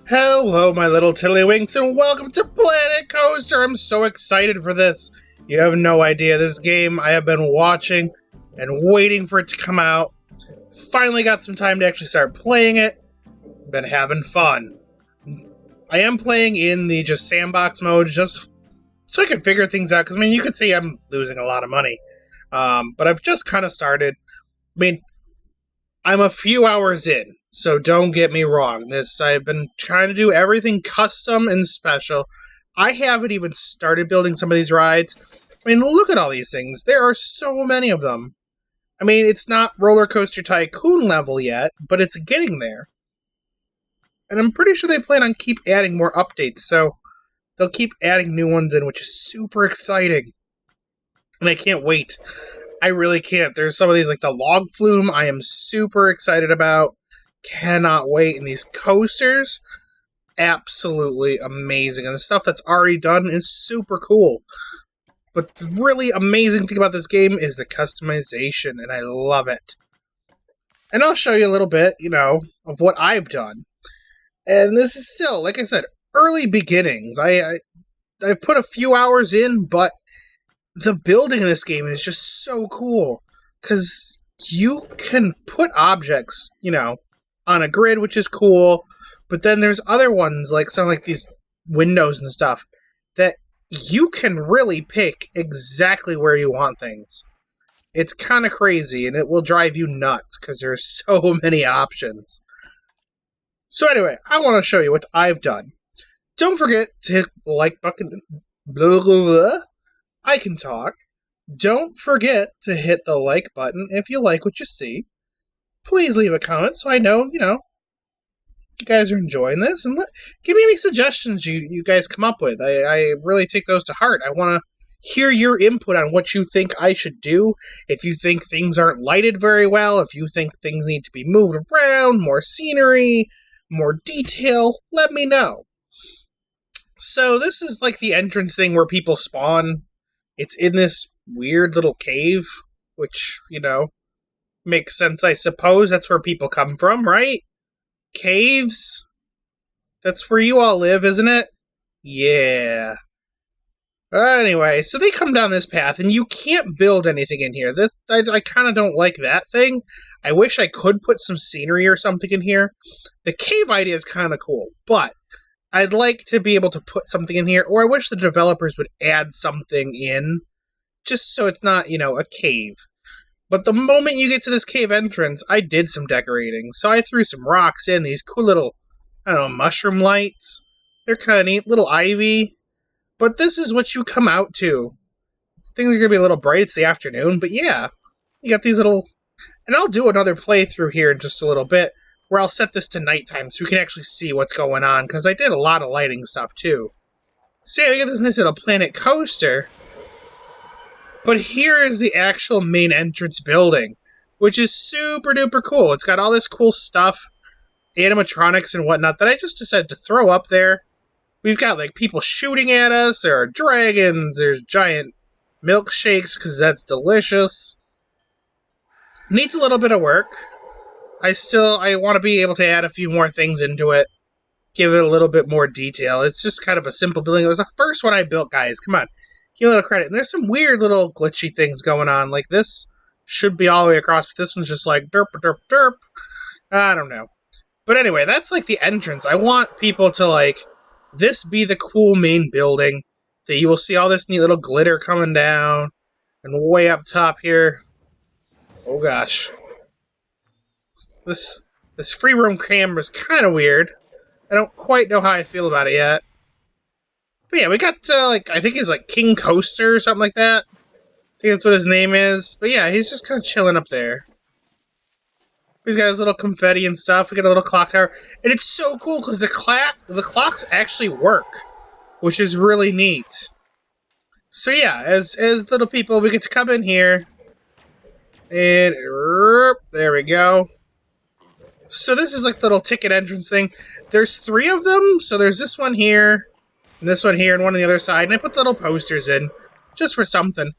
Hello, my little tiddlywinks, and welcome to Planet Coaster! I'm so excited for this. You have no idea. This game I have been watching and waiting for it to come out. Finally got some time to actually start playing it. Been having fun. I am playing in the just sandbox mode, just so I can figure things out, because, I mean, you can see I'm losing a lot of money. But I've just kind of started. I mean, I'm a few hours in. So don't get me wrong, I've been trying to do everything custom and special. I haven't even started building some of these rides. I mean, look at all these things. There are so many of them. I mean, it's not Roller Coaster Tycoon level yet, but it's getting there. And I'm pretty sure they plan on keep adding more updates, so they'll keep adding new ones in, which is super exciting. And I can't wait. I really can't. There's some of these, like the log flume, I am super excited about. Cannot wait. And these coasters, absolutely amazing. And the stuff that's already done is super cool. But the really amazing thing about this game is the customization, and I love it. And I'll show you a little bit, of what I've done. And this is still, like I said, early beginnings. I've put a few hours in, but the building in this game is just so cool. Because you can put objects, on a grid, which is cool, but then there's other ones, like some like these windows and stuff, that you can really pick exactly where you want things. It's kind of crazy, and it will drive you nuts, because there's so many options. So anyway, I want to show you what I've done. Don't forget to hit the like button. Blah, blah, blah. I can talk. Don't forget to hit the like button if you like what you see. Please leave a comment so I know, you guys are enjoying this. And give me any suggestions you guys come up with. I really take those to heart. I want to hear your input on what you think I should do. If you think things aren't lighted very well, if you think things need to be moved around, more scenery, more detail, let me know. So this is like the entrance thing where people spawn. It's in this weird little cave, which, makes sense, I suppose. That's where people come from, right? Caves? That's where you all live, isn't it? Yeah. Anyway, so they come down this path, and you can't build anything in here. I kind of don't like that thing. I wish I could put some scenery or something in here. The cave idea is kind of cool, but I'd like to be able to put something in here, or I wish the developers would add something in, just so it's not, a cave. But the moment you get to this cave entrance, I did some decorating. So I threw some rocks in, these cool little, mushroom lights. They're kind of neat, little ivy. But this is what you come out to. Things are going to be a little bright, it's the afternoon, but yeah. You got these little... And I'll do another playthrough here in just a little bit, where I'll set this to nighttime so we can actually see what's going on, because I did a lot of lighting stuff too. So yeah, we got this nice little Planet Coaster. But here is the actual main entrance building, which is super duper cool. It's got all this cool stuff, animatronics and whatnot, that I just decided to throw up there. We've got, like, people shooting at us, there are dragons, there's giant milkshakes, because that's delicious. Needs a little bit of work. I want to be able to add a few more things into it, give it a little bit more detail. It's just kind of a simple building. It was the first one I built, guys. Come on. Give a little credit. And there's some weird little glitchy things going on. Like, this should be all the way across, but this one's just like, derp, derp, derp. I don't know. But anyway, that's like the entrance. I want people to, like, this be the cool main building, that you will see all this neat little glitter coming down, and way up top here. Oh gosh. This free roam camera is kind of weird. I don't quite know how I feel about it yet. But yeah, we got, I think he's like King Coaster or something like that. I think that's what his name is. But yeah, he's just kind of chilling up there. He's got his little confetti and stuff. We got a little clock tower. And it's so cool because the clocks actually work, which is really neat. So yeah, as little people, we get to come in here. And there we go. So this is like the little ticket entrance thing. There's 3 of them. So there's this one here, and this one here, and one on the other side. And I put the little posters in, just for something.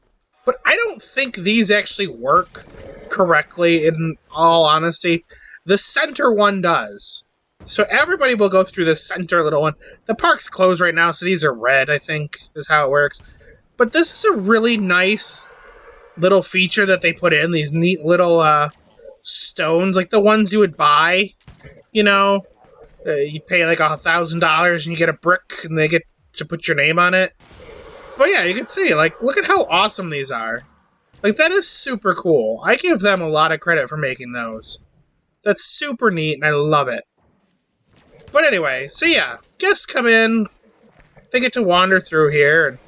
But I don't think these actually work correctly, in all honesty. The center one does. So everybody will go through this center little one. The park's closed right now, so these are red, I think, is how it works. But this is a really nice little feature that they put in. These neat little stones, like the ones you would buy, you know? You pay like $1,000 and you get a brick and they get to put your name on it. But yeah, you can see, like, look at how awesome these are. Like, that is super cool. I give them a lot of credit for making those. That's super neat and I love it. But anyway, so yeah, guests come in, they get to wander through here, and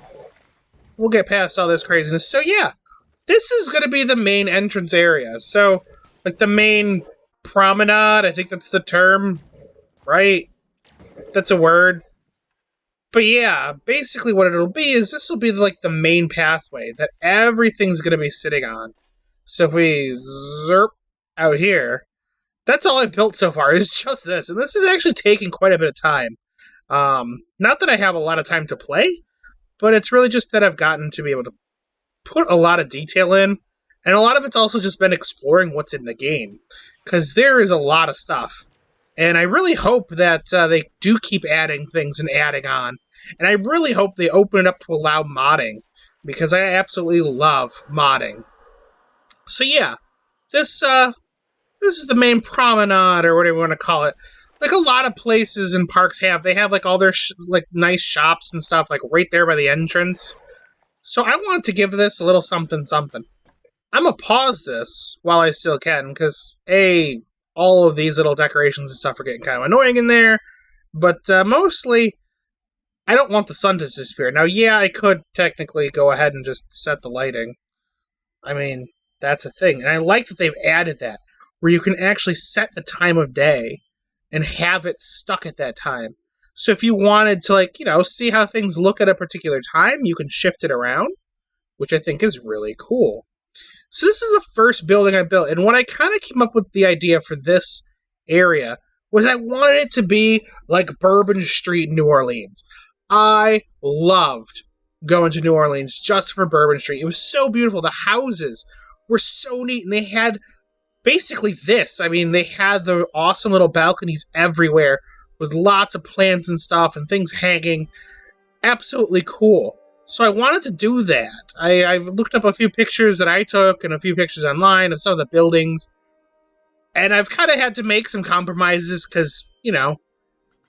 we'll get past all this craziness. So yeah, this is going to be the main entrance area. So, like the main promenade, I think that's the term, right? That's a word. But yeah, basically what it'll be is this will be like the main pathway that everything's going to be sitting on. So if we zerp out here, that's all I've built so far, is just this. And this is actually taking quite a bit of time. Not that I have a lot of time to play, but it's really just that I've gotten to be able to put a lot of detail in. And a lot of it's also just been exploring what's in the game. Because there is a lot of stuff. And I really hope that they do keep adding things and adding on. And I really hope they open it up to allow modding. Because I absolutely love modding. So yeah, this is the main promenade, or whatever you want to call it. Like a lot of places and parks have, they have like all their like nice shops and stuff like right there by the entrance. So I want to give this a little something something. I'm gonna pause this while I still can, because all of these little decorations and stuff are getting kind of annoying in there. But mostly, I don't want the sun to disappear. Now, yeah, I could technically go ahead and just set the lighting. I mean, that's a thing. And I like that they've added that, where you can actually set the time of day and have it stuck at that time. So if you wanted to, like, see how things look at a particular time, you can shift it around, which I think is really cool. So this is the first building I built, and what I kind of came up with the idea for this area was I wanted it to be like Bourbon Street, New Orleans. I loved going to New Orleans just for Bourbon Street. It was so beautiful. The houses were so neat, and they had basically this. I mean, they had the awesome little balconies everywhere with lots of plants and stuff and things hanging. Absolutely cool. So I wanted to do that. I looked up a few pictures that I took and a few pictures online of some of the buildings. And I've kind of had to make some compromises because,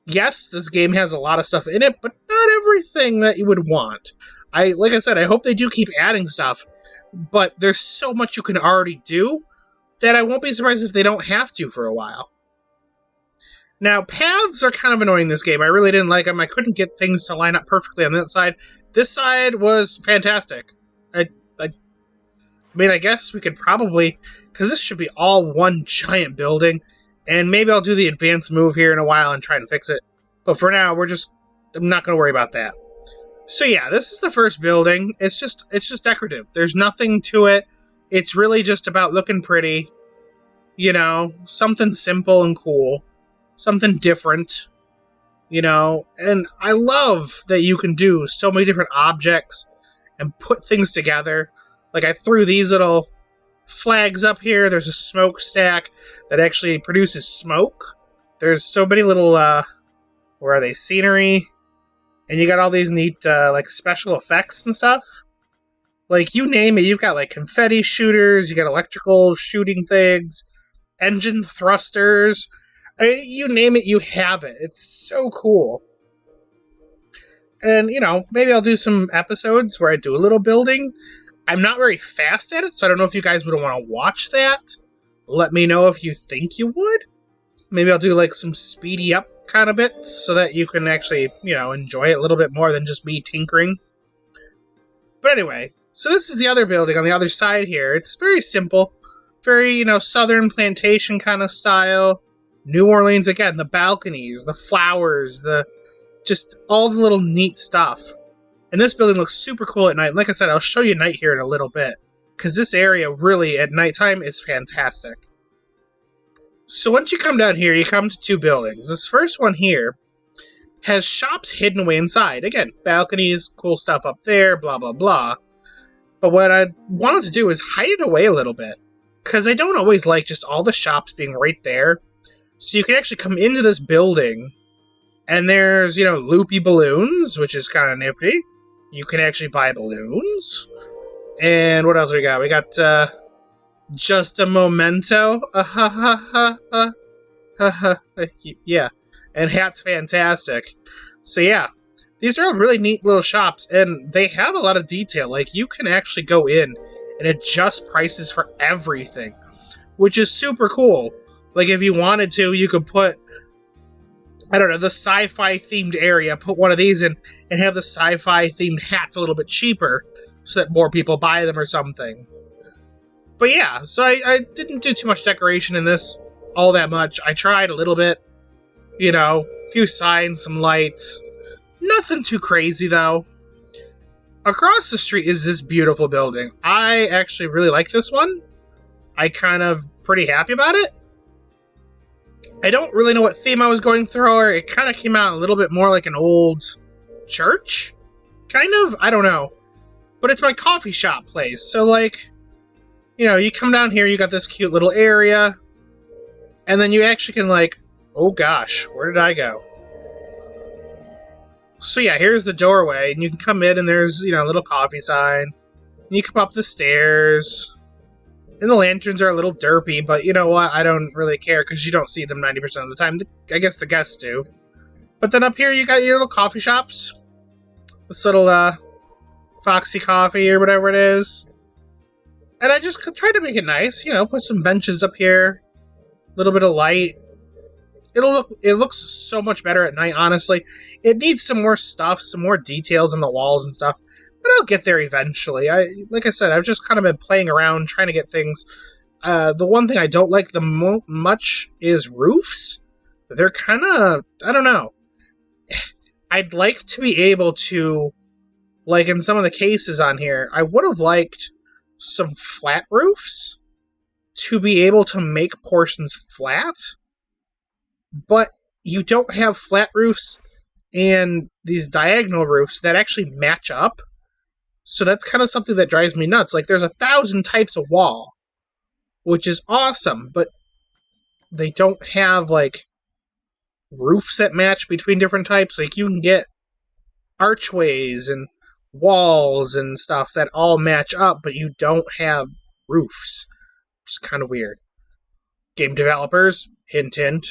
yes, this game has a lot of stuff in it, but not everything that you would want. Like I said, I hope they do keep adding stuff, but there's so much you can already do that I won't be surprised if they don't have to for a while. Now, paths are kind of annoying in this game. I really didn't like them. I couldn't get things to line up perfectly on that side. This side was fantastic. I mean, I guess we could probably, because this should be all one giant building, and maybe I'll do the advanced move here in a while and try and fix it. But for now, I'm not going to worry about that. So yeah, this is the first building. It's just decorative. There's nothing to it. It's really just about looking pretty. Something simple and cool. Something different. And I love that you can do so many different objects and put things together. Like, I threw these little flags up here. There's a smokestack that actually produces smoke. There's so many little, where are they, scenery. And you got all these neat, like, special effects and stuff. Like, you name it, you've got, like, confetti shooters, you got electrical shooting things, engine thrusters. I mean, you name it, you have it. It's so cool. And, maybe I'll do some episodes where I do a little building. I'm not very fast at it, so I don't know if you guys would want to watch that. Let me know if you think you would. Maybe I'll do, like, some speedy up kind of bits so that you can actually, enjoy it a little bit more than just me tinkering. But anyway, so this is the other building on the other side here. It's very simple. Very, southern plantation kind of style. New Orleans, again, the balconies, the flowers, just all the little neat stuff. And this building looks super cool at night. Like I said, I'll show you night here in a little bit, because this area really, at nighttime, is fantastic. So once you come down here, you come to two buildings. This first one here has shops hidden away inside. Again, balconies, cool stuff up there, blah, blah, blah. But what I wanted to do is hide it away a little bit, because I don't always like just all the shops being right there. So you can actually come into this building, and there's, you know, loopy balloons, which is kind of nifty. You can actually buy balloons. And what else we got? We got, just a memento. Yeah. And Hat's fantastic. So yeah, these are really neat little shops, and they have a lot of detail. Like, you can actually go in and adjust prices for everything, which is super cool. Like, if you wanted to, you could put, I don't know, the sci-fi themed area, put one of these in, and have the sci-fi themed hats a little bit cheaper so that more people buy them or something. But yeah, so I didn't do too much decoration in this, all that much. I tried a little bit, you know, a few signs, some lights. Nothing too crazy, though. Across the street is this beautiful building. I actually really like this one. I kind of pretty happy about it. I don't really know what theme I was going through. It kind of came out a little bit more like an old church. Kind of, I don't know. But it's my coffee shop place. So, like, you know, you come down here, you got this cute little area. And then you actually can, like, oh gosh, where did I go? So yeah, here's the doorway, and you can come in, and there's, you know, a little coffee sign. And you come up the stairs. And the lanterns are a little derpy, but you know what? I don't really care, because you don't see them 90% of the time. I guess the guests do. But then up here, you got your little coffee shops. This little, Foxy Coffee, or whatever it is. And I just tried to make it nice, you know, put some benches up here. A little bit of light. It looks so much better at night, honestly. It needs some more stuff, some more details on the walls and stuff. But I'll get there eventually. Like I said, I've just kind of been playing around, trying to get things. The one thing I don't like the much is roofs. They're kind of, I don't know. I'd like to be able to, like in some of the cases on here, I would have liked some flat roofs to be able to make portions flat. But you don't have flat roofs and these diagonal roofs that actually match up. So that's kind of something that drives me nuts. Like, there's 1,000 types of wall, which is awesome, but they don't have, like, roofs that match between different types. Like, you can get archways and walls and stuff that all match up, but you don't have roofs, which is kind of weird. Game developers, hint, hint.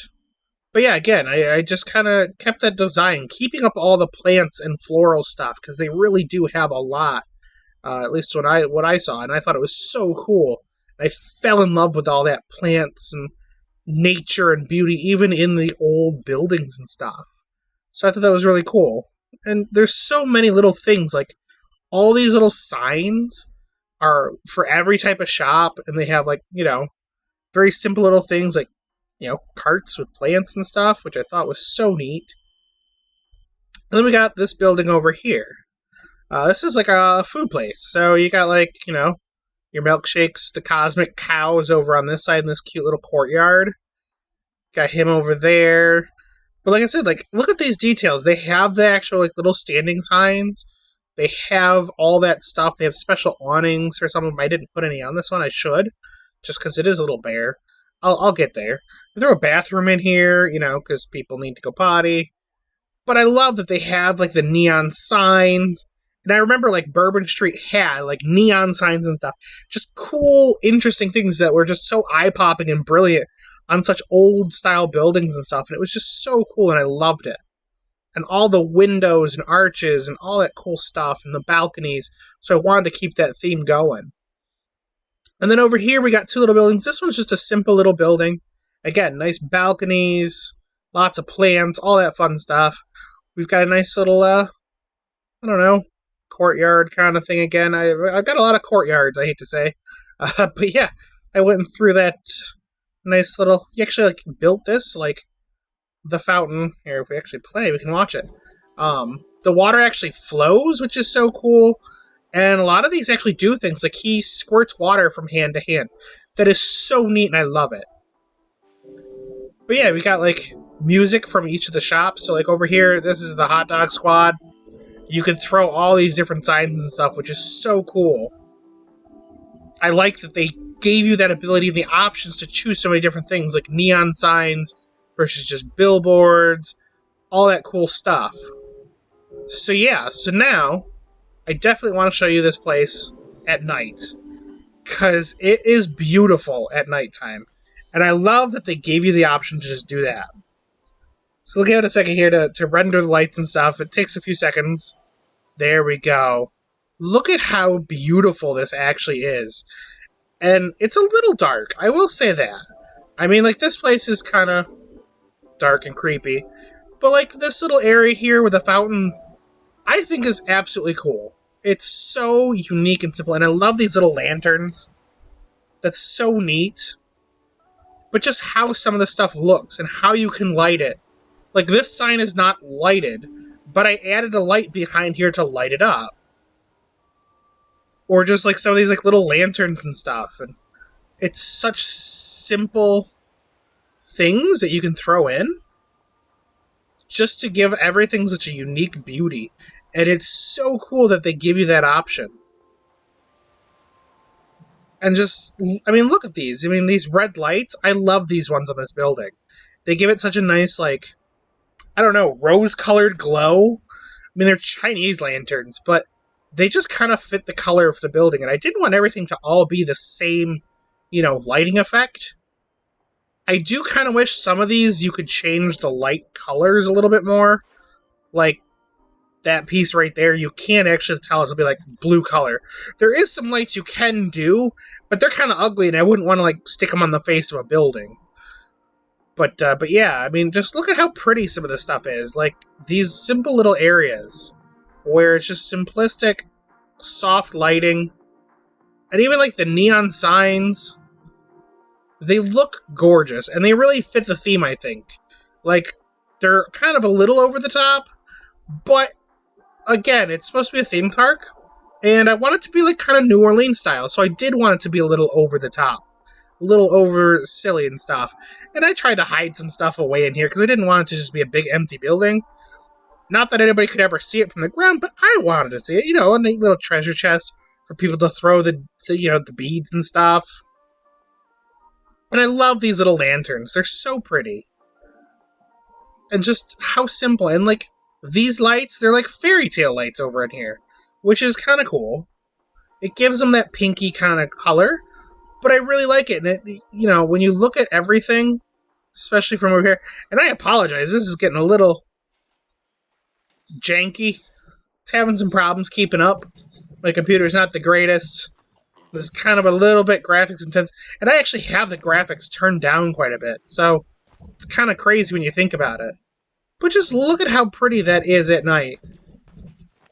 But yeah, again, I just kind of kept that design, keeping up all the plants and floral stuff, because they really do have a lot, at least what I saw, and I thought it was so cool. I fell in love with all that plants and nature and beauty, even in the old buildings and stuff. So I thought that was really cool. And there's so many little things, like, all these little signs are for every type of shop, and they have, like, you know, very simple little things, like, you know, carts with plants and stuff, which I thought was so neat. And then we got this building over here. This is like a food place. So you got, like, you know, your milkshakes, the cosmic cows over on this side in this cute little courtyard. Got him over there. But like I said, like, look at these details. They have the actual, like, little standing signs. They have all that stuff. They have special awnings for some of them. I didn't put any on this one. I should, just because it is a little bare. I'll get there. They throw a bathroom in here, you know, because people need to go potty. But I love that they have, like, the neon signs. And I remember, like, Bourbon Street had, like, neon signs and stuff. Just cool, interesting things that were just so eye-popping and brilliant on such old-style buildings and stuff. And it was just so cool, and I loved it. And all the windows and arches and all that cool stuff and the balconies. So I wanted to keep that theme going. And then over here, we got two little buildings. This one's just a simple little building. Again, nice balconies, lots of plants, all that fun stuff. We've got a nice little, I don't know, courtyard kind of thing again. I've got a lot of courtyards, I hate to say. But yeah, I went through that nice little... You actually, like, built this, like, the fountain. Here, if we actually play, we can watch it. The water actually flows, which is so cool. And a lot of these actually do things, like he squirts water from hand to hand. That is so neat, and I love it. But yeah, we got, like, music from each of the shops. So, like, over here, this is the hot dog squad. You can throw all these different signs and stuff, which is so cool. I like that they gave you that ability and the options to choose so many different things, like neon signs, versus just billboards, all that cool stuff. So yeah, so now I definitely want to show you this place at night, because it is beautiful at nighttime. And I love that they gave you the option to just do that. So give it a second here to render the lights and stuff. It takes a few seconds. There we go. Look at how beautiful this actually is. And it's a little dark, I will say that. I mean, like, this place is kind of dark and creepy. But, like, this little area here with a fountain, I think is absolutely cool. It's so unique and simple, and I love these little lanterns. That's so neat. But just how some of the stuff looks and how you can light it. Like, this sign is not lighted, but I added a light behind here to light it up. Or just, like, some of these, like, little lanterns and stuff. And it's such simple things that you can throw in just to give everything such a unique beauty. And it's so cool that they give you that option. And just, I mean, look at these. I mean, these red lights, I love these ones on this building. They give it such a nice, like, I don't know, rose-colored glow. I mean, they're Chinese lanterns, but they just kind of fit the color of the building. And I didn't want everything to all be the same, you know, lighting effect. I do kind of wish some of these you could change the light colors a little bit more. Like, that piece right there, you can't actually tell it'll be like blue color. There is some lights you can do, but they're kind of ugly, and I wouldn't want to like stick them on the face of a building. But yeah, I mean, just look at how pretty some of this stuff is. Like, these simple little areas where it's just simplistic, soft lighting, and even like the neon signs, they look gorgeous, and they really fit the theme, I think. Like, they're kind of a little over the top, but again, it's supposed to be a theme park, and I want it to be like kind of New Orleans style, so I did want it to be a little over the top, a little over silly and stuff. And I tried to hide some stuff away in here because I didn't want it to just be a big empty building. Not that anybody could ever see it from the ground, but I wanted to see it. You know, a neat little treasure chest for people to throw the beads and stuff. And I love these little lanterns. They're so pretty. And just how simple. And like, these lights, they're like fairy tale lights over in here, which is kind of cool. It gives them that pinky kind of color, but I really like it. And it, you know, when you look at everything, especially from over here, and I apologize, this is getting a little janky. It's having some problems keeping up. My computer's not the greatest. This is kind of a little bit graphics intense, and I actually have the graphics turned down quite a bit, so it's kind of crazy when you think about it. But just look at how pretty that is at night.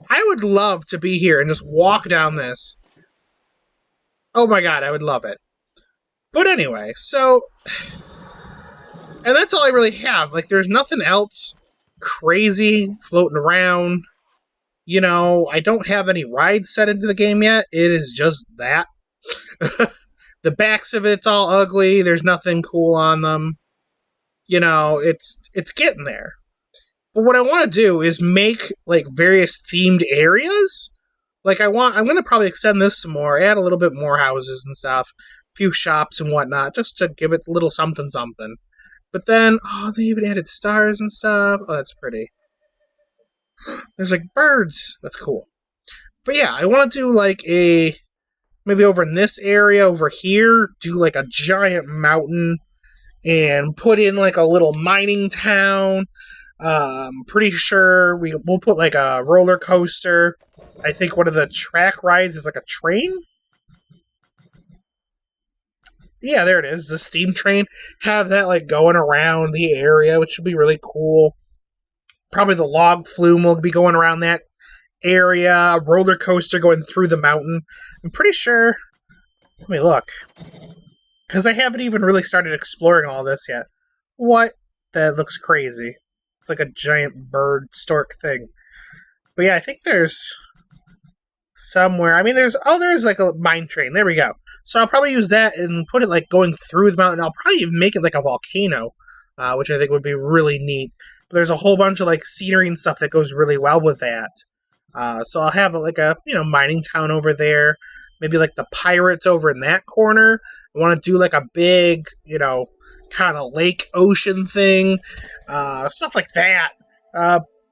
I would love to be here and just walk down this. Oh my god, I would love it. But anyway, so... And that's all I really have. Like, there's nothing else crazy floating around. You know, I don't have any rides set into the game yet. It is just that. The backs of it's all ugly. There's nothing cool on them. You know, it's getting there. But what I want to do is make, like, various themed areas. Like, I'm going to probably extend this some more, add a little bit more houses and stuff, a few shops and whatnot, just to give it a little something. But then, oh, they even added stars and stuff. Oh, that's pretty. There's, like, birds. That's cool. But yeah, I want to do, like, maybe over in this area over here, do, like, a giant mountain and put in, like, a little mining town. Pretty sure we'll put, like, a roller coaster. I think one of the track rides is, like, a train? Yeah, there it is, the steam train. Have that, like, going around the area, which would be really cool. Probably the log flume will be going around that area. A roller coaster going through the mountain. I'm pretty sure... Let me look. Because I haven't even really started exploring all this yet. What? That looks crazy. It's like a giant bird stork thing. But yeah, I think there's... somewhere. I mean, there's like a mine train. There we go. So I'll probably use that and put it like going through the mountain. I'll probably even make it like a volcano, which I think would be really neat. But there's a whole bunch of like scenery and stuff that goes really well with that. So I'll have like a mining town over there. Maybe like the pirates over in that corner. I want to do like a big kind of lake ocean thing, stuff like that.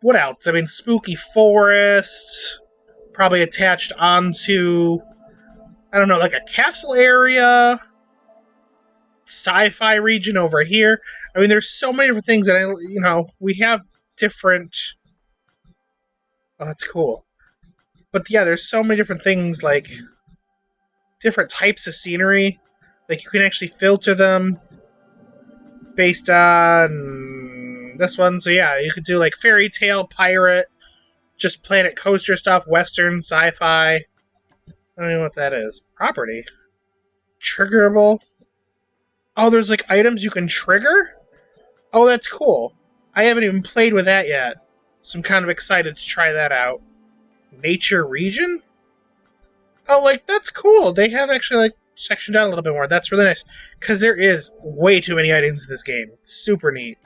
What else? I mean, spooky forest, probably attached onto, I don't know, like a castle area, sci-fi region over here. I mean, there's so many different things that we have different. Oh, that's cool. But yeah, there's so many different things, like different types of scenery. Like you can actually filter them based on this one. So yeah, you could do like fairy tale, pirate, just Planet Coaster stuff, western, sci-fi. I don't know what that is. Property. Triggerable. Oh, there's like items you can trigger? Oh, that's cool. I haven't even played with that yet, so I'm kind of excited to try that out. Nature region? Oh, like, that's cool. They have actually, like, sectioned out a little bit more. That's really nice, because there is way too many items in this game. It's super neat.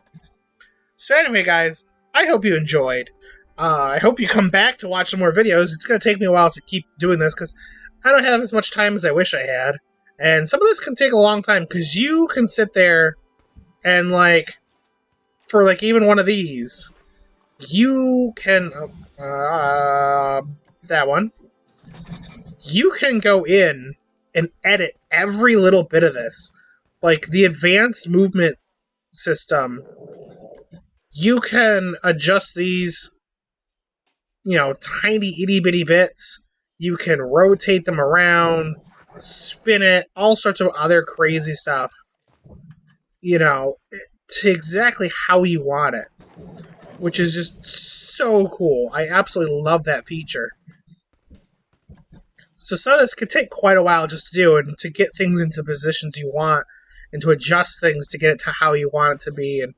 So anyway, guys, I hope you enjoyed. I hope you come back to watch some more videos. It's going to take me a while to keep doing this, because I don't have as much time as I wish I had. And some of this can take a long time, because you can sit there and, like, for, like, even one of these, you can, that one, you can go in and edit every little bit of this. Like, the advanced movement system, you can adjust these, tiny itty-bitty bits. You can rotate them around, spin it, all sorts of other crazy stuff, to exactly how you want it, which is just so cool. I absolutely love that feature. So some of this could take quite a while just to do, and to get things into the positions you want, and to adjust things to get it to how you want it to be. And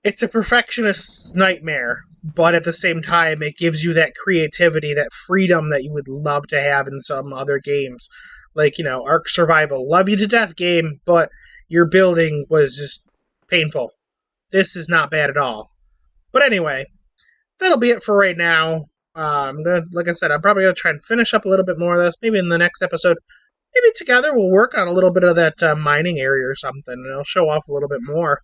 it's a perfectionist's nightmare, but at the same time, it gives you that creativity, that freedom that you would love to have in some other games. Like, Ark Survival. Love you to death game, but your building was just painful. This is not bad at all. But anyway, that'll be it for right now. Like I said, I'm probably going to try and finish up a little bit more of this. Maybe in the next episode, maybe together we'll work on a little bit of that mining area or something, and I'll show off a little bit more.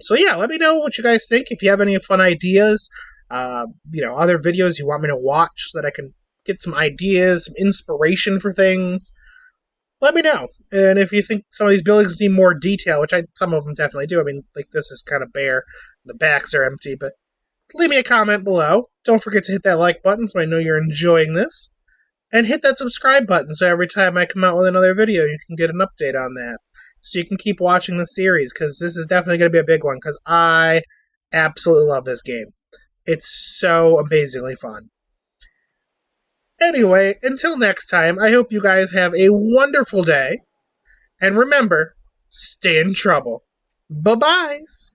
So yeah, let me know what you guys think. If you have any fun ideas, other videos you want me to watch so that I can get some ideas, some inspiration for things, let me know. And if you think some of these buildings need more detail, which some of them definitely do. I mean, like, this is kind of bare. The backs are empty, but leave me a comment below. Don't forget to hit that like button so I know you're enjoying this. And hit that subscribe button so every time I come out with another video, you can get an update on that. So you can keep watching the series, because this is definitely going to be a big one, because I absolutely love this game. It's so amazingly fun. Anyway, until next time, I hope you guys have a wonderful day. And remember, stay in trouble. Bye-byes.